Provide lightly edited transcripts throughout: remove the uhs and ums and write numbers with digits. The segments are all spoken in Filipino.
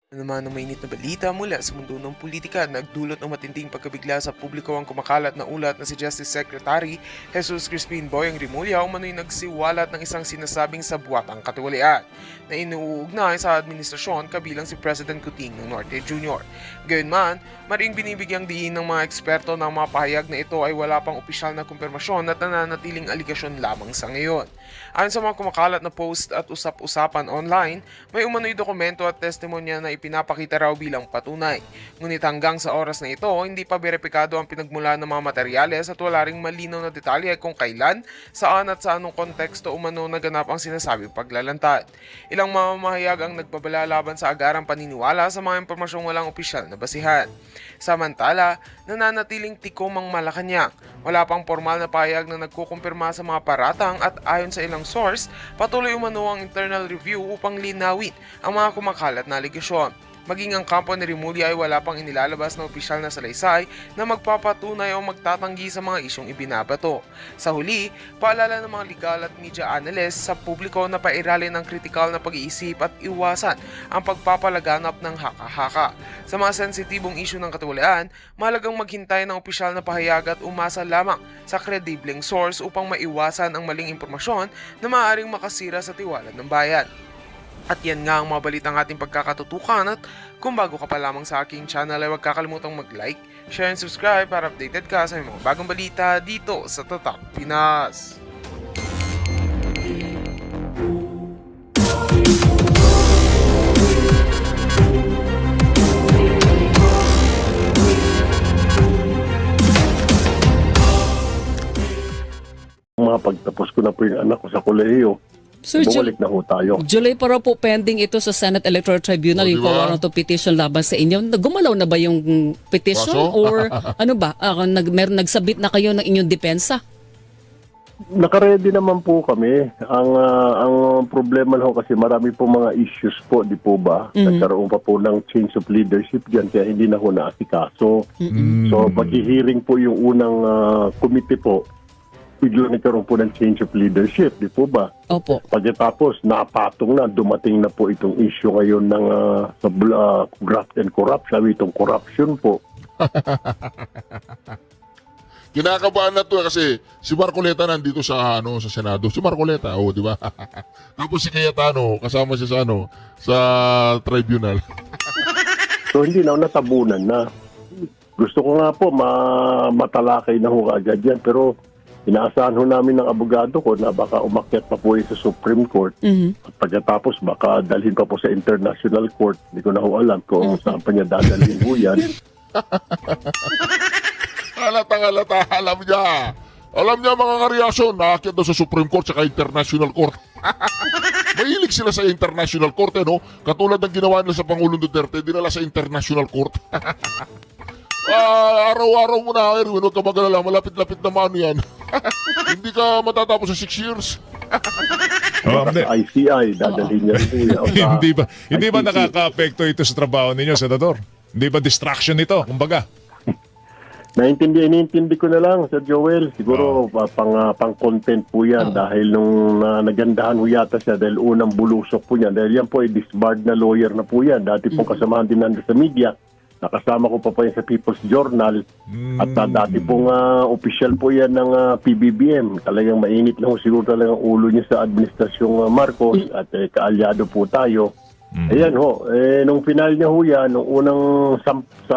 Ano naman ang mainit na balita mula sa mundo ng politika, nagdulot ng matinding pagkabigla sa publiko ang kumakalat na ulat na si Justice Secretary Jesus Crispin Boyeng Rimulya umano'y nagsiwalat ng isang sinasabing sabuatang katiwalian na inuugnay sa administrasyon kabilang si President Kuting ng Norte Jr. Gayunman, maring binibigyang diin ng mga eksperto na mga pahayag na ito ay wala pang opisyal na kumpirmasyon at nananatiling aligasyon lamang sa ngayon. Ayon sa mga kumakalat na post at usap-usapan online, may umano'y dokumento at testimonya na ipinapakita raw bilang patunay. Ngunit hanggang sa oras na ito, hindi pa beripikado ang pinagmulan ng mga materyales at wala ring malinaw na detalye kung kailan, saan at sa anong konteksto umano naganap ang sinasabing paglalantad. Ilang mamamahayag ang nagbabala laban sa agarang paniniwala sa mga impormasyong walang opisyal na basihan. Samantala, nananatiling tikom ang Malacanang. Wala pang formal na pahayag na nagkukumpirma sa mga paratang at ayon sa ilang source, patuloy umano ang internal review upang linawin ang mga kumakalat na aligasyon. Maging ang kampo ni Rimulya ay wala pang inilalabas na opisyal na salaysay na magpapatunay o magtatanggi sa mga isyong ibinabato. Sa huli, paalala ng mga legal at media analysts sa publiko na pairalin ang kritikal na pag-iisip at iwasan ang pagpapalaganap ng haka-haka. Sa mga sensitibong isyu ng katiwalian, mahalagang maghintay ng opisyal na pahayag at umasa lamang sa kredibleng source upang maiwasan ang maling impormasyon na maaaring makasira sa tiwala ng bayan. At yan nga ang mga balitang ating pagkakatutukan at kung bago ka pa lamang sa aking channel ay huwag kakalimutang mag-like, share and subscribe para updated ka sa mga bagong balita dito sa Tatak Pinas. Mga pagtapos ko na po yung anak ko sa kolehiyo, Sir, bumalik na ho tayo. July pa raw po pending ito sa Senate Electoral Tribunal, yung diba? warrant of petition laban sa inyo. Gumalaw na ba yung petition? Kaso? Or ano ba? Nagsabit na kayo ng inyong depensa? Nakaready naman po kami. Ang problema ho kasi marami po mga issues po, di po ba? Nagkaroon pa po ng change of leadership dyan, kaya hindi na ho naasikaso. So, maghihiring po yung unang committee po. Bigla nagkaroon po ng change of leadership, di po ba? Opo. Pagkatapos, napatong na, dumating na po itong issue ngayon ng graft and corruption, itong corruption po. Kinakabahan na to kasi si Marcoleta nandito sa sa Senado. Si Marcoleta, di ba? Tapos si Cayetano kasama siya sa sa tribunal. So hindi na natabunan na. Gusto ko nga po matalakay na ho agad yan, pero inaasahan ho namin ng abogado ko na baka umakyat pa po sa Supreme Court. At pagkatapos baka dalhin pa po sa International Court. Hindi ko na ho alam kung saan pa niya dadalhin ho yan. Halata, alam niya. Alam niya mga kareasyon, naakyat daw sa Supreme Court saka International Court. Mahilig sila sa International Court, no? Katulad ng ginawa nila sa Pangulong Duterte, dinala sa International Court. Araw-araw mo na, Erwin, huwag ka magalala, malapit-lapit naman yan. Hindi ka matatapos sa 6 years. Sa ICI, dadalhin niya rin ho yan. Hindi ba nakaka-apekto ito sa trabaho ninyo, Senador? Hindi ba distraction ito, kumbaga? Naintindi ko na lang, Sir Joel. Siguro pang-content po yan dahil nung nagandahan ho yata siya dahil unang bulusok po niya. Dahil yan po ay disbarred na lawyer na po yan. Dati pong kasamahan din nandun sa media. Nakasama ko pa yan sa People's Journal. At dati pong official po yan ng PBBM. Talagang mainit na ho siguro talagang ulo niya sa administrasyong Marcos at kaalyado po tayo. Ayan ho, nung final niya ho yan, nung unang sa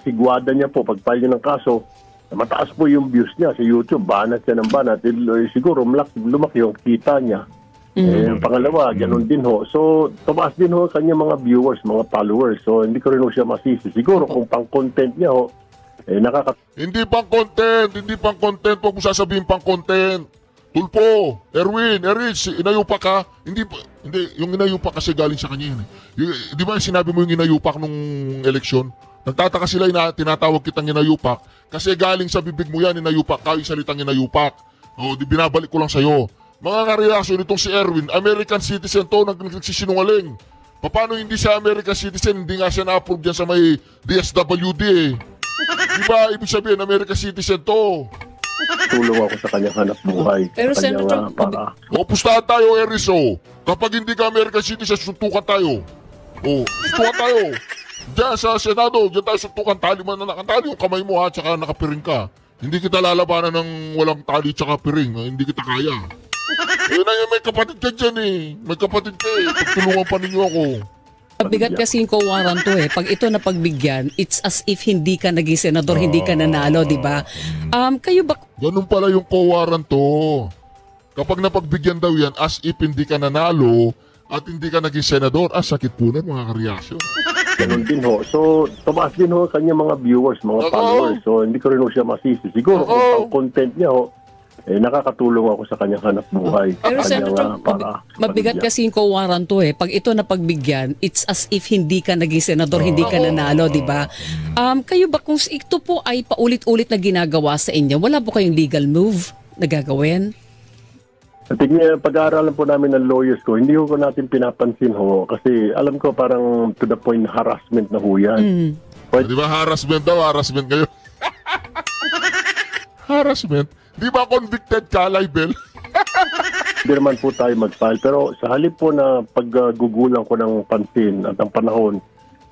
sigwada niya po, pag-file niya ng kaso, mataas po yung views niya sa YouTube, banat siya ng banat. Siguro lumaki yung kita niya. Ang pangalawa, ganun din ho. So, tumaas din ho kanya mga viewers, mga followers. So, hindi ko rin ho siya masisi. Siguro kung pang-content niya ho, Hindi pang content, huwag mo sasabihin pang content. Tulpo, Erwin, inayupak ka. Hindi, yung inayupak kasi galing sa kanya yun. Di ba sinabi mo yung inayupak nung eleksyon? Nagtataka sila tinatawag kitang inayupak kasi galing sa bibig mo yan, inayupak ka, yung salitang inayupak. O, binabalik ko lang sa'yo. Mga karelasyon itong si Erwin, American citizen to, nagsisinungaling. Paano hindi siya American citizen? Hindi nga siya na-approve dyan sa may DSWD eh. Di ba, ibig sabihin, American citizen to. tulong ako sa kanyang hanap buhay. Pero sa kanyang, Senator, O, pustahan tayo, Eriso. Kapag hindi ka American citizen, suntukan tayo. Oh, suntukan tayo. Diyan sa Senado, diyan tayo suntukan, tali man na nakatali yung kamay mo ha, tsaka nakapiring ka. Hindi kita lalabanan ng walang tali tsaka piring, hindi kita kaya. Eh na yun, may kapatid ka dyan eh. May kapatid ka eh. Pagtulungan pa ninyo ako. Mabigat kasi yung kawaran to eh. Pag ito na pagbigyan, it's as if hindi ka naging senador, hindi ka nanalo, di ba? Kayo ba, Ganun pala yung kawaran to. Kapag napagbigyan daw yan, as if hindi ka nanalo at hindi ka naging senador, sakit po na mga kareaksyon. Ganun din ho. So, tumaas din ho kanya mga viewers, mga followers. So, hindi ko rin ho siya masisi. Siguro, kung ang content niya ho, nakakatulong ako sa kanyang hanap buhay. pero sa kanyang, Senator, para sa mabigat pamilya. kasi yung kawaran to eh. Pag ito na pagbigyan, it's as if hindi ka naging senador, hindi ka nanalo, di ba? Kayo ba kung ito po ay paulit-ulit na ginagawa sa inyo, wala po kayong legal move na gagawin? Tingnan, pag-aaralan po namin ng lawyers ko, hindi ko natin pinapansin ho. Kasi alam ko parang to the point harassment na ho yan. Di ba harassment daw? Harassment kayo? Harassment? Di ba convicted ka, libel? Hindi naman po tayo mag-file. Pero sa halip po na paggugulang ko ng pansin at ang panahon,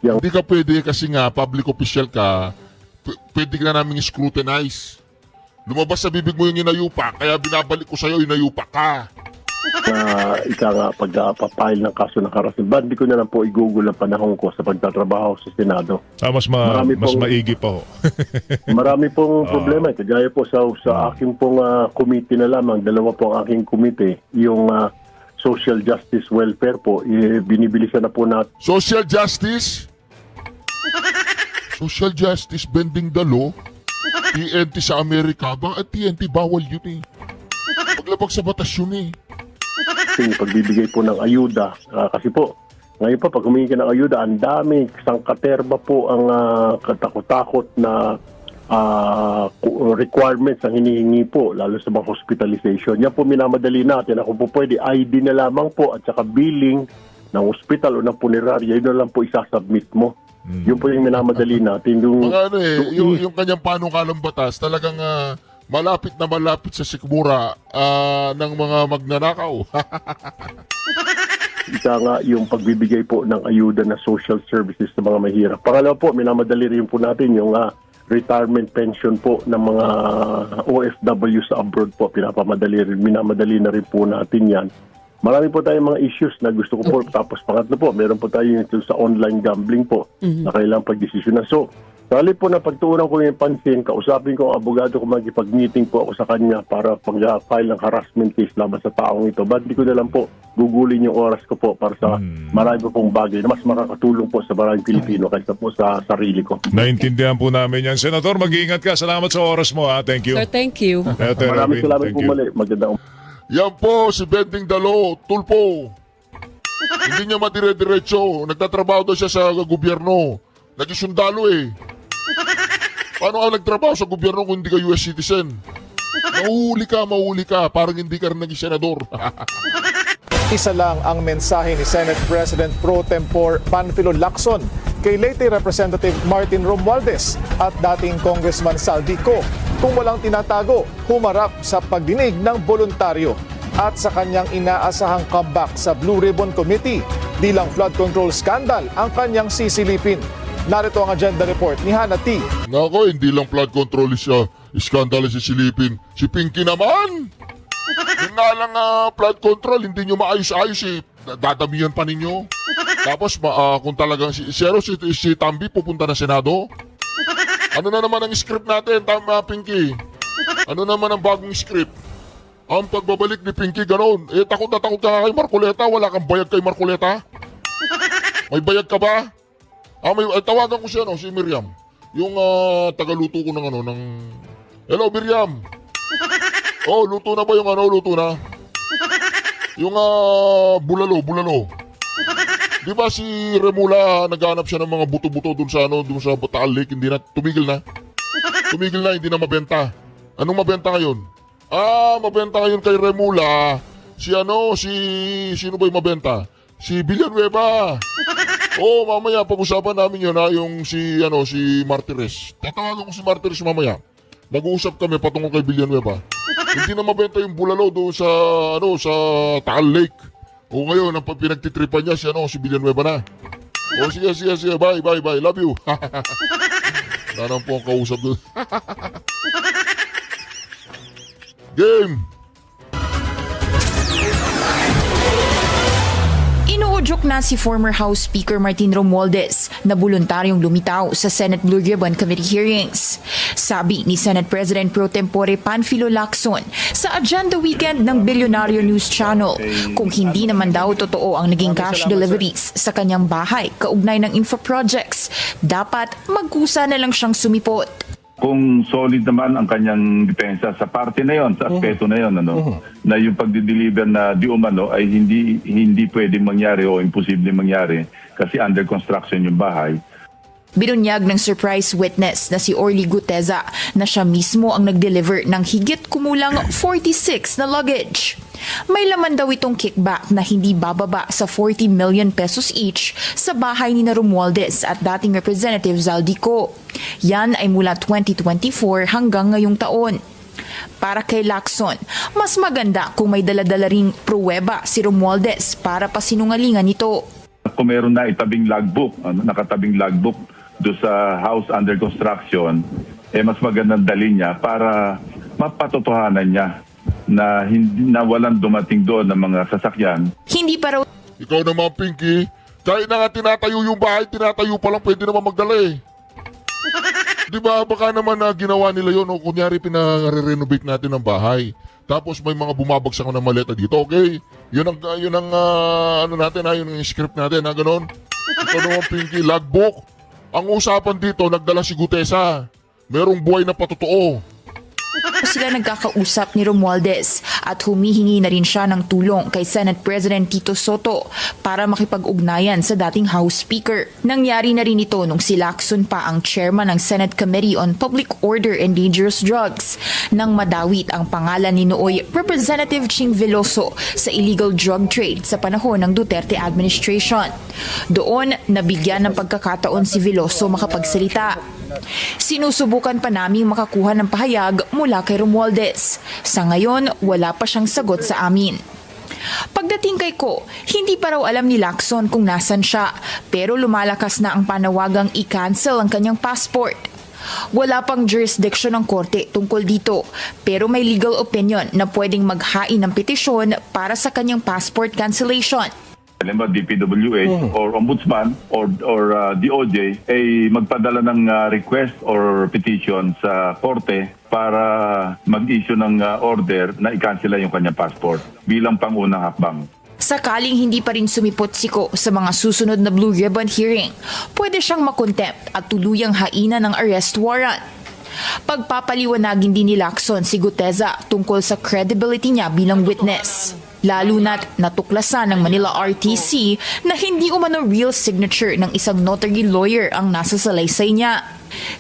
Hindi ka pwede kasi nga, public official ka, pwede ka na namin scrutinize. Lumabas sa bibig mo yung inayupa, kaya binabalik ko sa'yo, inayupa ka. na ika nga pag-file ng kaso ng harassment. Ba't di ko na lang po i-google ang panahon ko sa pagtatrabaho sa Senado? Marami Mas pong- maigi pa ho. Marami pong problema. Kagaya po sa aking pong committee na lamang, dalawa po ang aking committee. Yung social justice welfare po, binibilisan na po natin. Social justice? Social justice, bending the law? TNT sa Amerika? Bakit TNT bawal yun eh? Paglabag sa batas yun eh. Yung pagbibigay po ng ayuda. Kasi po, ngayon pa, pag humingi ka ng ayuda, ang dami, sangkaterba po ang katakot-takot na requirements ang hinihingi po, lalo sa mga hospitalization. Yan po minamadali natin. Ako po pwede, ID na lamang po at saka billing ng hospital o ng punerarya, yun na lang po isasubmit mo. Yun po yung minamadali natin. Mga ano eh, yung kanyang panukalang batas, talagang malapit na malapit sa sikmura ng mga magnanakaw. Isa nga yung pagbibigay po ng ayuda na social services sa mga mahirap. Pangalawa po, minamadali rin po natin yung retirement pension po ng mga OFW sa abroad po. Minamadali na rin po natin yan. Marami po tayong mga issues na gusto ko po. Tapos pangatlo po, meron po tayo yung sa online gambling po na kailangang pagdesisyonan. So, dahil po na pagtuunan ko yung pansin, kausapin ko ang abogado ko, magipag-meeting po ako sa kanya para pag-file ng harassment case laban sa taong ito. Ba't di ko na lang po gugulin yung oras ko po para sa marami po pong bagay na mas makakatulong po sa maraming Pilipino kaysa po sa sarili ko. Naintindihan po namin yan. Senator, mag-iingat ka. Salamat sa oras mo ha. Thank you. Sir, thank you. Senator Maraming Erwin, salamat thank po you. muli. Magandang Yan po, si Bending Dalo, tulpo. Hindi niya madire-diretso. Nagtatrabaho daw siya sa gobyerno. Naging sundalo eh. Paano ka nagtrabaho sa gobyerno kung hindi ka US citizen? Mahuli ka. Parang hindi ka rin naging senador. Isa lang ang mensahe ni Senate President Pro Tempore Panfilo Lacson kay late Representative Martin Romualdez at dating Congressman Saldi Co. Kung walang tinatago, humarap sa pagdinig ng voluntaryo at sa kanyang inaasahang comeback sa Blue Ribbon Committee. Di lang flood control scandal ang kanyang sisilipin. Narito ang agenda report ni Hannah T. Nako, hindi lang flood control siya. Skandal si silipin. Si Pinky naman! Yung nga lang flood control, hindi nyo maayos-ayos eh. Dadamihan pa ninyo. Tapos kung talagang si Tambi pupunta na Senado. Ano na naman ang script natin, Pinky? Ano naman ang bagong script? Ang pagbabalik ni Pinky ganon. Takot na takot ka kay Marcoleta. Wala kang bayad kay Marcoleta? May bayad ka ba? Tawagan ko siya, si Miriam. Yung tagaluto ko ng Hello, Miriam. Oh, luto na ba yung luto na? Yung bulalo. Di ba si Remula naghanap siya ng mga buto-buto dun sa Taal Lake, tumigil na, hindi na mabenta. Anong mabenta ngayon? Mabenta ngayon kay Remula sino ba yung mabenta? Si Villanueva. Oh, mamaya pag-usapan namin yun yung si Martires. Tatawagan ko si Martires mamaya. Nag-uusap kami patungkol kay Villanueva. Hindi na mabenta yung bulalo doon sa Taal Lake. O ngayon, ang pinagtitripan niya si Villanueva na. O sige. Bye. Love you. Nanang po ang kausap doon. Game. Inuudyok na si former House Speaker Martin Romualdez na voluntaryong lumitaw sa Senate Blue Ribbon Committee hearings. Sabi ni Senate President Pro Tempore Panfilo Lacson sa Agenda Weekend ng Bilyonaryo News Channel, kung hindi naman daw totoo ang naging cash deliveries sa kanyang bahay kaugnay ng infra projects, dapat magkusa na lang siyang sumipot. Kung solid naman ang kanyang depensa sa parte na yon, sa aspeto na yon, na yung pagdi-deliver na di umano ay hindi pwedeng mangyari o imposible mangyari kasi under construction yung bahay. Binunyag ng surprise witness na si Orly Guteza na siya mismo ang nag-deliver ng higit kumulang 46 na luggage. May laman daw itong kickback na hindi bababa sa 40 million pesos each sa bahay ni Romualdez at dating Representative Zaldico. Yan ay mula 2024 hanggang ngayong taon. Para kay Lacson, mas maganda kung may daladala ring pruweba si Romualdez para pasinungalingan ito. Kung meron na itabing logbook, nakatabing logbook do sa house under construction, mas magandang dalhin niya para mapatotohanan niya na hindi na walang dumating doon ng mga sasakyan. Hindi pa raw Ikaw naman, Pinky. Kahit na nga tinatayo yung bahay, tinatayo pa lang, pwede naman magdala eh. Diba, baka naman na ginawa nila yun, o kunyari pinare-renovate natin ang bahay. Tapos may mga bumabagsak na maleta dito, okay? Yun ang ano natin, yun ang script natin, ganon. Ikaw naman, Pinky, logbook. Ang usapan dito, nagdala si Gutesa. Merong buhay na patotoo. sila nagkakausap ni Romualdez at humihingi na rin siya ng tulong kay Senate President Tito Soto para makipag-ugnayan sa dating House Speaker. Nangyari na rin ito nung si Lacson pa ang chairman ng Senate Committee on Public Order and Dangerous Drugs nang madawit ang pangalan ni nooy Representative Ching Veloso sa illegal drug trade sa panahon ng Duterte administration. Doon, nabigyan ng pagkakataon si Veloso makapagsalita. Sinusubukan pa naming makakuha ng pahayag mula kay Romualdez. Sa ngayon, wala pa siyang sagot sa amin. Pagdating kay Ko, hindi pa raw alam ni Lacson kung nasan siya, pero lumalakas na ang panawagang i-cancel ang kanyang passport. Wala pang jurisdiction ng korte tungkol dito, pero may legal opinion na pwedeng maghain ng petisyon para sa kanyang passport cancellation. Halimbawa, DPWH or Ombudsman or DOJ ay magpadala ng request or petition sa korte para mag-issue ng order na i-cancela yung kanyang passport bilang pangunang hakbang. Sakaling hindi pa rin sumipot si Ko sa mga susunod na Blue Ribbon hearing, pwede siyang makontempt at tuluyang hainan ng arrest warrant. Pagpapaliwanagin din ni Lacson si Guteza tungkol sa credibility niya bilang witness. Lalo na't natuklasan ng Manila RTC na hindi umano real signature ng isang notary lawyer ang nasa salaysay niya.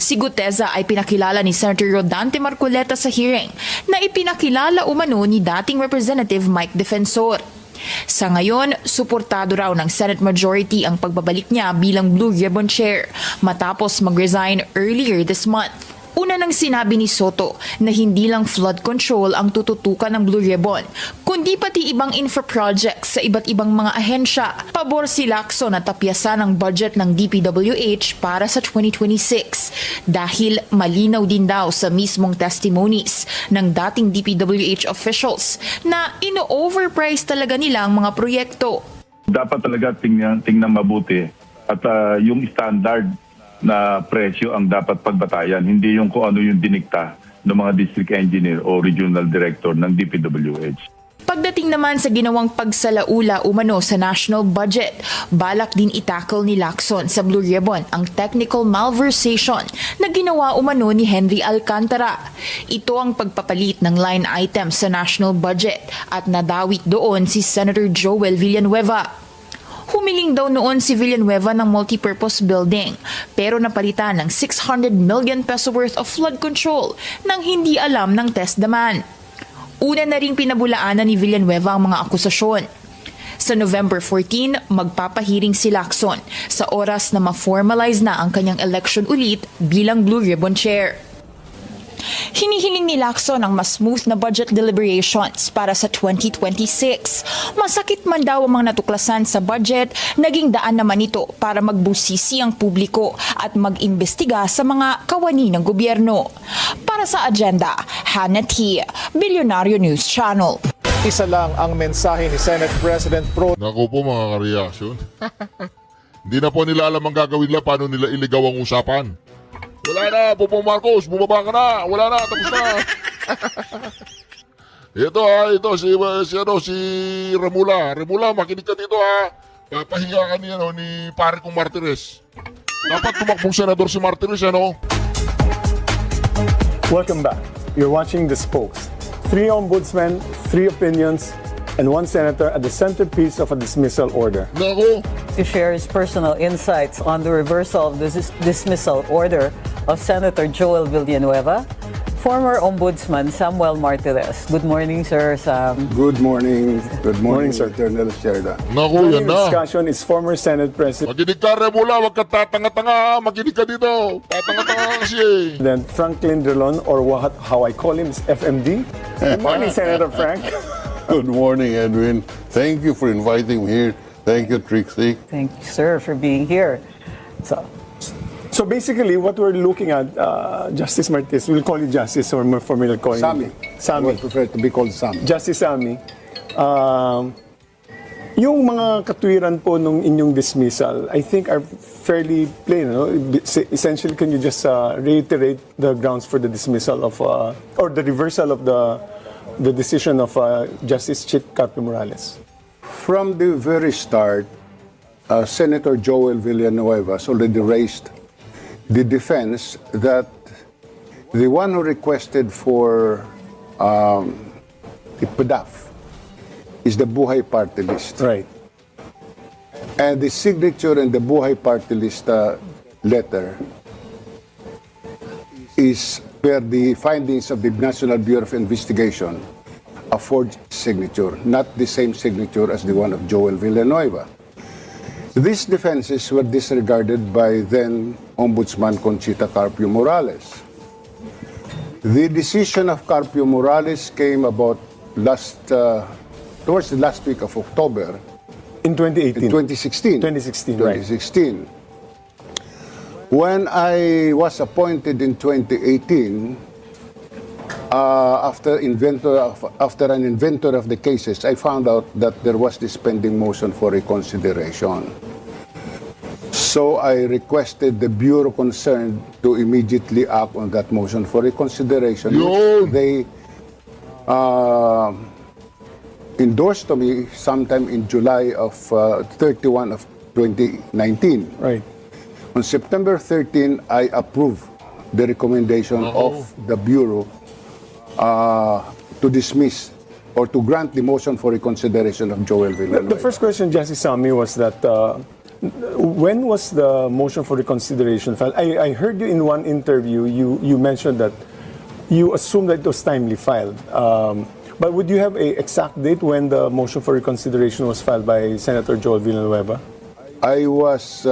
Si Guteza ay pinakilala ni Senator Rodante Marcoleta sa hearing na ipinakilala umano ni dating Representative Mike Defensor. Sa ngayon, suportado raw ng Senate Majority ang pagbabalik niya bilang Blue Ribbon Chair matapos mag-resign earlier this month. Una nang sinabi ni Soto na hindi lang flood control ang tututukan ng Blue Ribbon, kundi pati ibang infra projects sa iba't ibang mga ahensya. Pabor si Lacson na tapyasan ang budget ng DPWH para sa 2026 dahil malinaw din daw sa mismong testimonies ng dating DPWH officials na ino-overprice talaga nila ang mga proyekto. Dapat talaga tingnan mabuti at yung standard na presyo ang dapat pagbatayan, hindi yung kung ano yung dinikta ng mga district engineer o regional director ng DPWH. Pagdating naman sa ginawang pagsalaula umano sa national budget, balak din itakol ni Lacson sa Blue Ribbon ang technical malversation na ginawa umano ni Henry Alcantara. Ito ang pagpapalit ng line item sa national budget at nadawit doon si Senator Joel Villanueva. Humiling daw noon si Villanueva ng multipurpose building pero napalitan ng 600 million peso worth of flood control nang hindi alam ng TESDAMAN. Una na ring pinabulaanan ni Villanueva ang mga akusasyon. Sa November 14, magpapahiring si Lacson sa oras na ma-formalize na ang kanyang election ulit bilang Blue Ribbon Chair. Hinihiling ni Lacson ang mas smooth na budget deliberations para sa 2026. Masakit man daw ang mga natuklasan sa budget, naging daan naman ito para magbusisi ang publiko at mag-imbestiga sa mga kawani ng gobyerno. Para sa agenda, Hannah T., Bilyonaryo News Channel. Isa lang ang mensahe ni Senate President Pro Naku po mga kareaksyon. Hindi na po nila alam ang gagawin nila, paano nila iligaw ang usapan. Wala na, Popong Marcos, bumaba ka na. Wala na, tapos na. Si Remula. Remula, makinig ka dito ha. Papahinga ka ni pare kong Martires. Dapat tumakbong senador si Martires, ano? Welcome back. You're watching The Spokes. 3 ombudsmen, 3 opinions, and 1 senator at the centerpiece of a dismissal order. Naku, To share his personal insights on the reversal of the dismissal order of Senator Joel Villanueva, former Ombudsman Samuel Martires. Good morning, Sir Sam. Good morning. Good morning, sir. Colonel Sherda. naku, yan Joining the na. discussion is former Senate President Makinig ka, Remula, wag ka tatanga-tanga ha. Makinig ka dito. Tatanga-tanga ka kasi eh. Franklin Drilon, or how I call him is FMD. Good morning, Senator Frank. Good morning, Edwin. Thank you for inviting me here. Thank you, Trixie. Thank you, sir, for being here. So basically, what we're looking at, Justice Martis, we'll call you Justice, or more formally call you I would prefer to be called Sammy. Justice Sammy, yung mga katwiran po nung inyong dismissal, I think are fairly plain. No? Essentially, can you just reiterate the grounds for the dismissal of, or the reversal of the decision of Justice Chit Carpio Morales? From the very start, Senator Joel Villanueva has already raised the defense that the one who requested for the PDAF is the Buhay Party List. Right. And the signature in the Buhay Party List letter is where the findings of the National Bureau of Investigation a forged signature, not the same signature as the one of Joel Villanueva. These defenses were disregarded by then Ombudsman Conchita Carpio Morales. The decision of Carpio Morales came about towards the last week of October In 2018. in 2016. 2016, right. 2016. When I was appointed in 2018, after an inventor of the cases, I found out that there was this pending motion for reconsideration. So I requested the bureau concerned to immediately act on that motion for reconsideration. Yun! They endorsed to me sometime in July of 31 of 2019. Right. On September 13, I approved the recommendation of the bureau to dismiss or to grant the motion for reconsideration of Joel Villanueva. The first question, Justice Sammy, was that when was the motion for reconsideration filed? I heard you in one interview, you mentioned that you assumed that it was timely filed. But would you have an exact date when the motion for reconsideration was filed by Senator Joel Villanueva? I was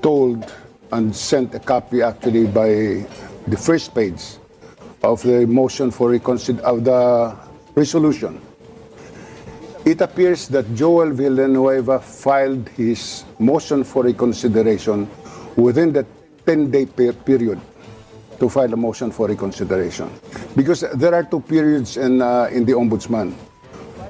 told and sent a copy actually by the first page of the motion for of the resolution. It appears that Joel Villanueva filed his motion for reconsideration within the 10-day period to file a motion for reconsideration. Because there are 2 periods in the Ombudsman.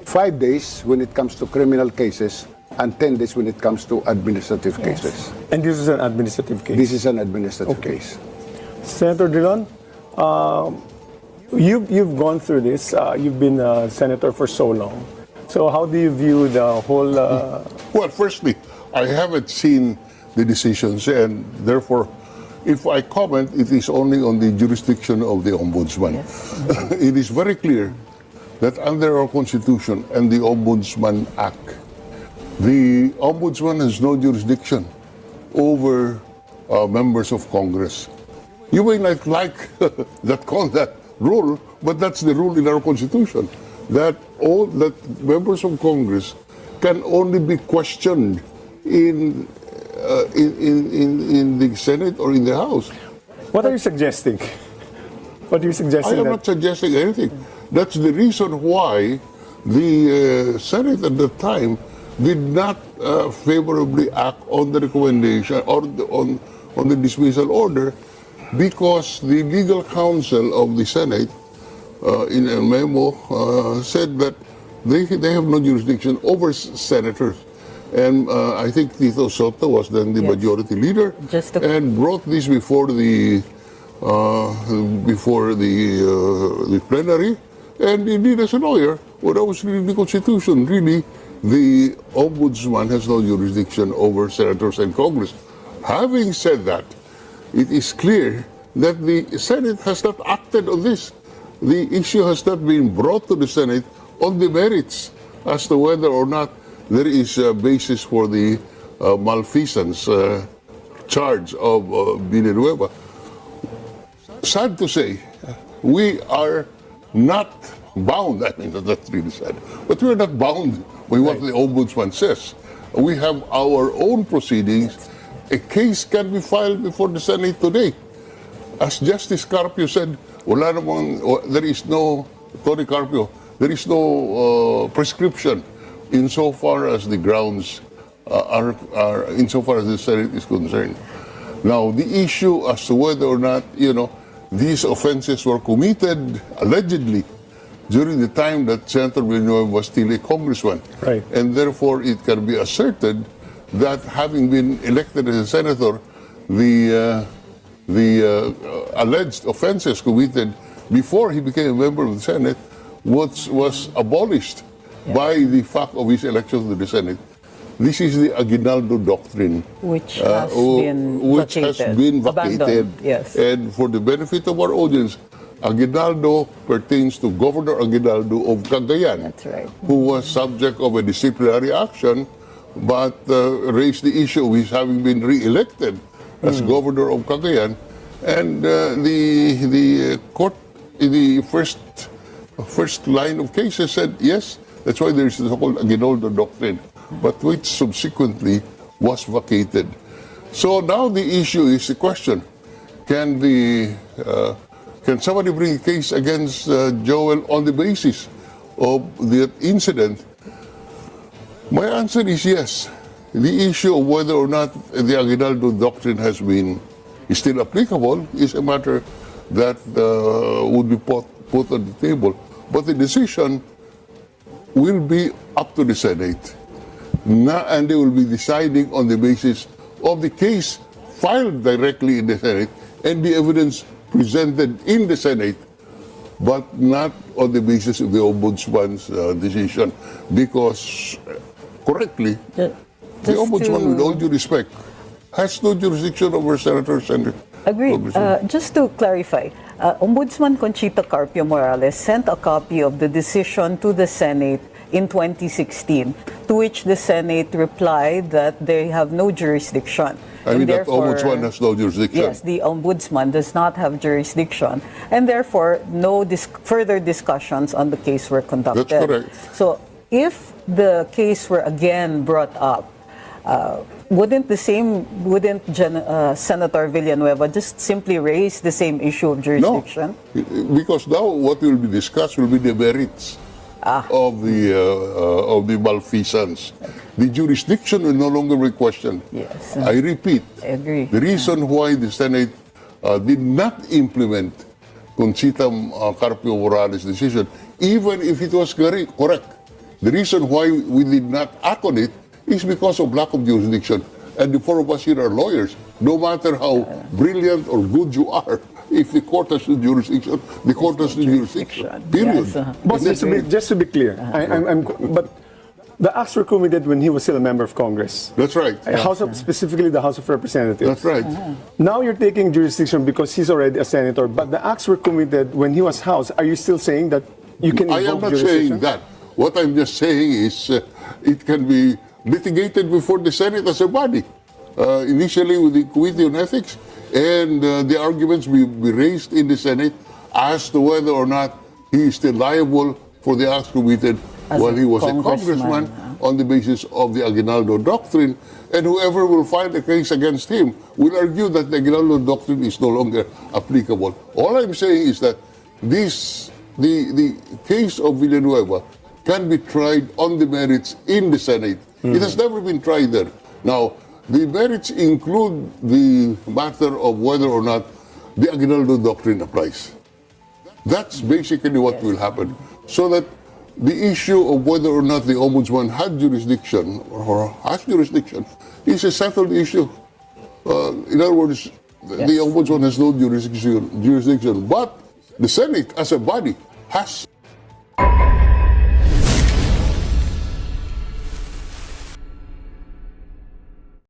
5 days when it comes to criminal cases and 10 days when it comes to administrative cases. And this is an administrative case? This is an administrative case. Senator Drilon, you've gone through this. You've been a senator for so long. So how do you view the whole... Well, firstly, I haven't seen the decisions, and therefore, if I comment, it is only on the jurisdiction of the Ombudsman. Yes. It is very clear that under our Constitution and the Ombudsman Act, the Ombudsman has no jurisdiction over members of Congress. You may not like that rule, but that's the rule in our Constitution. That members of Congress can only be questioned in the Senate or in the House. What are you suggesting? What are you I suggesting? am that not suggesting anything. That's the reason why the Senate at the time did not favorably act on the recommendation or on the dismissal order, because the legal counsel of the Senate in a memo said that they have no jurisdiction over senators. And I think Tito Soto was then the Yes. majority leader Just to- and brought this before the plenary. And indeed, as a lawyer, when I was reading the Constitution, really, the Ombudsman has no jurisdiction over senators and Congress. Having said that, it is clear that the Senate has not acted on this. The issue has not been brought to the Senate on the merits as to whether or not there is a basis for the malfeasance charge of Villanueva. Sad to say, we are not bound. I mean, that's really sad. But we are not bound by what the Ombudsman says. We have our own proceedings. A case can be filed before the Senate today. As Justice Carpio said, there is no, Tony Carpio, there is no prescription insofar as the grounds insofar as the Senate is concerned. Now, the issue as to whether or not, these offenses were committed allegedly during the time that Senator Villanueva was still a congressman. Right. And therefore, it can be asserted that having been elected as a senator, the alleged offenses committed before he became a member of the Senate was abolished by the fact of his election to the Senate. This is the Aguinaldo Doctrine, Which has been vacated. Abandoned, yes. And for the benefit of our audience, Aguinaldo pertains to Governor Aguinaldo of Cagayan, That's right. who was subject of a disciplinary action, but raised the issue of his having been re-elected as governor of Cagayan. And the court, in the first line of cases, said yes, that's why there is the so-called Aguinaldo Doctrine, but which subsequently was vacated. So now the issue is the question: can somebody bring a case against Joel on the basis of the incident? My answer is yes. The issue of whether or not the Aguinaldo Doctrine is still applicable is a matter that would be put on the table. But the decision will be up to the Senate. And they will be deciding on the basis of the case filed directly in the Senate and the evidence presented in the Senate, but not on the basis of the Ombudsman's decision. Because, correctly, the Ombudsman, with all due respect, has no jurisdiction over senators and Agreed. congressmen. Just to clarify, Ombudsman Conchita Carpio Morales sent a copy of the decision to the Senate in 2016, to which the Senate replied that they have no jurisdiction. I mean, And that Ombudsman has no jurisdiction. Yes, the Ombudsman does not have jurisdiction, and therefore no further discussions on the case were conducted. That's correct. So if the case were again brought up, wouldn't Senator Villanueva just simply raise the same issue of jurisdiction? No, because now what will be discussed will be the merits of the malfeasance. The jurisdiction will no longer be questioned. Yes. I repeat, I agree. the reason why the Senate did not implement Conchita Carpio Morales' decision, even if it was correct, the reason why we did not act on it is because of lack of jurisdiction. And the four of us here are lawyers. No matter how brilliant or good you are, if the court has no jurisdiction, the court has no jurisdiction. Period. Yes, Boss, just to be clear, but the acts were committed when he was still a member of Congress. That's right. Specifically the House of Representatives. That's right. Now you're taking jurisdiction because he's already a senator, but the acts were committed when he was House. Are you still saying that you can I am invoke not jurisdiction? saying that. What I'm just saying is it can be litigated before the Senate as a body. Initially with the Committee on Ethics, and the arguments be raised in the Senate as to whether or not he is still liable for the acts committed while he was a congressman, on the basis of the Aguinaldo Doctrine, and whoever will find a case against him will argue that the Aguinaldo Doctrine is no longer applicable. All I'm saying is that the case of Villanueva can be tried on the merits in the Senate. It has never been tried there. Now, the merits include the matter of whether or not the Aguinaldo Doctrine applies. That's basically what will happen. So that the issue of whether or not the Ombudsman had jurisdiction or has jurisdiction is a settled issue. In other words, the Ombudsman has no jurisdiction, but the Senate as a body has.